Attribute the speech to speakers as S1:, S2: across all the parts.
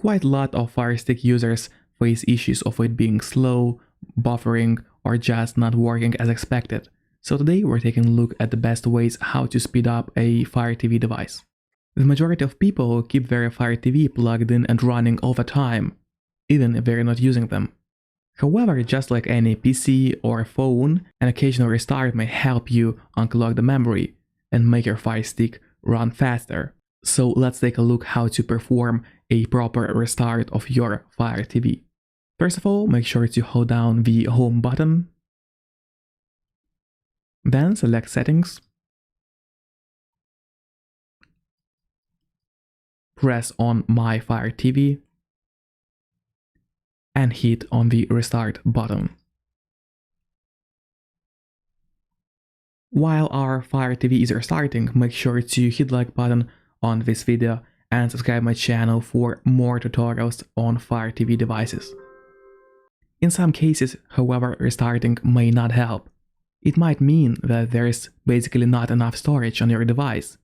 S1: Quite a lot of Firestick users face issues of it being slow, buffering, or just not working as expected. So today we're taking a look at the best ways how to speed up a Fire TV device. The majority of people keep their Fire TV plugged in and running all the time, even if they're not using them. However, just like any PC or phone, an occasional restart may help you unclog the memory and make your Fire Stick run faster. So let's take a look how to perform a proper restart of your Fire TV. First of all, make sure to hold down the home button. Then select settings. Press on My Fire TV and hit on the restart button. While our Fire TV is restarting, make sure to hit the like button on this video and subscribe my channel for more tutorials on Fire TV devices. In some cases, however, restarting may not help. It might mean that there is basically not enough storage on your device,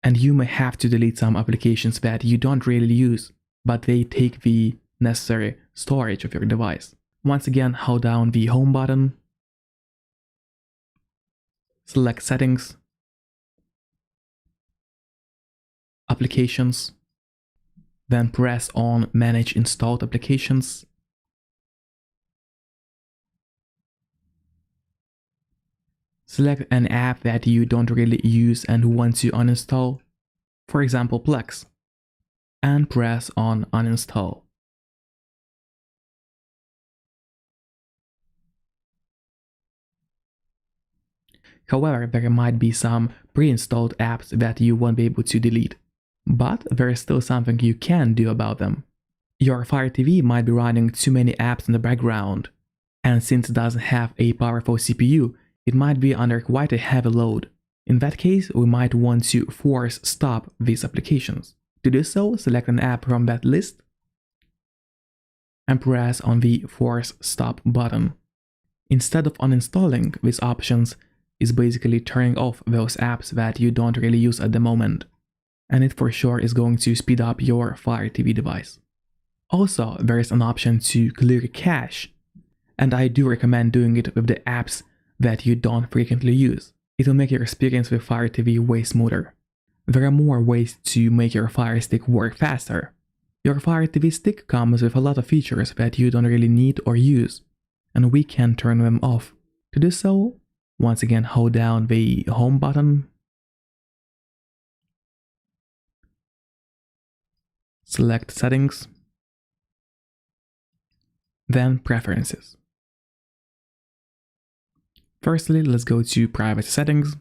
S1: and you may have to delete some applications that you don't really use, but they take the necessary storage of your device. Once again, hold down the home button, select settings, applications, then press on manage installed applications. Select an app that you don't really use and want to uninstall, for example Plex, and press on uninstall. However, there might be some pre-installed apps that you won't be able to delete, but there is still something you can do about them. Your Fire TV might be running too many apps in the background, and since it doesn't have a powerful CPU, it might be under quite a heavy load. In that case, we might want to force stop these applications. To do so, select an app from that list and press on the force stop button. Instead of uninstalling, these options is basically turning off those apps that you don't really use at the moment, and it for sure is going to speed up your Fire TV device. Also, there is an option to clear cache, and I do recommend doing it with the apps that you don't frequently use. It will make your experience with Fire TV way smoother. There are more ways to make your Fire Stick work faster. Your Fire TV stick comes with a lot of features that you don't really need or use, and we can turn them off. To do so, once again hold down the home button, select settings, then preferences. Firstly, let's go to privacy settings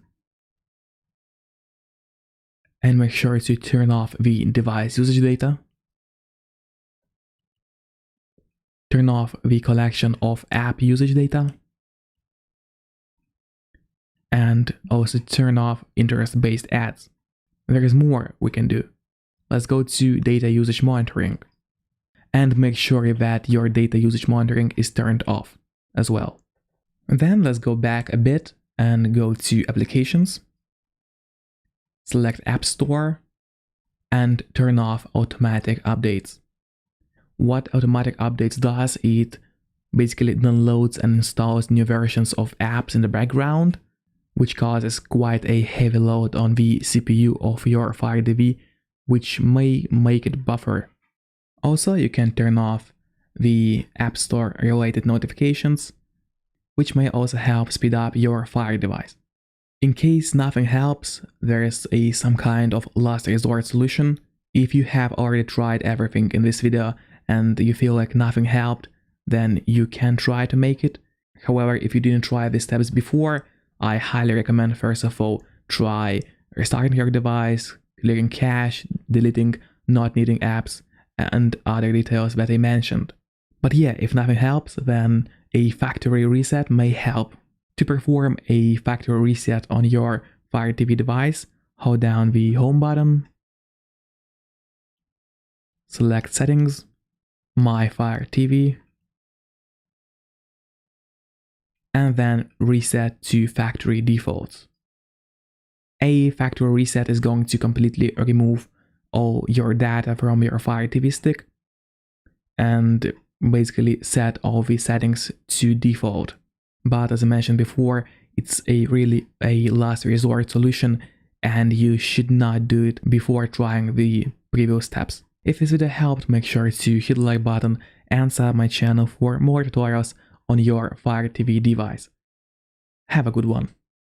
S1: and make sure to turn off the device usage data. Turn off the collection of app usage data. And also turn off interest-based ads. There is more we can do. Let's go to data usage monitoring and make sure that your data usage monitoring is turned off as well. Then let's go back a bit and go to applications, select App Store, and turn off automatic updates. What automatic updates does, it basically downloads and installs new versions of apps in the background, which causes quite a heavy load on the CPU of your Fire TV, which may make it buffer. Also, you can turn off the App Store related notifications, which may also help speed up your Fire device. In case nothing helps, there is some kind of last resort solution. If you have already tried everything in this video and you feel like nothing helped, then you can try to make it. However, if you didn't try these steps before, I highly recommend first of all try restarting your device, clearing cache, deleting not needing apps, and other details that I mentioned. But yeah, if nothing helps, then a factory reset may help. To perform a factory reset on your Fire TV device, hold down the home button, select settings, My Fire TV, and then reset to factory defaults. A factory reset is going to completely remove all your data from your Fire TV stick, and basically set all the settings to default. But as I mentioned before, it's really a last resort solution, and you should not do it before trying the previous steps. If this video helped, make sure to hit the like button and sub my channel for more tutorials on your Fire TV device. Have a good one.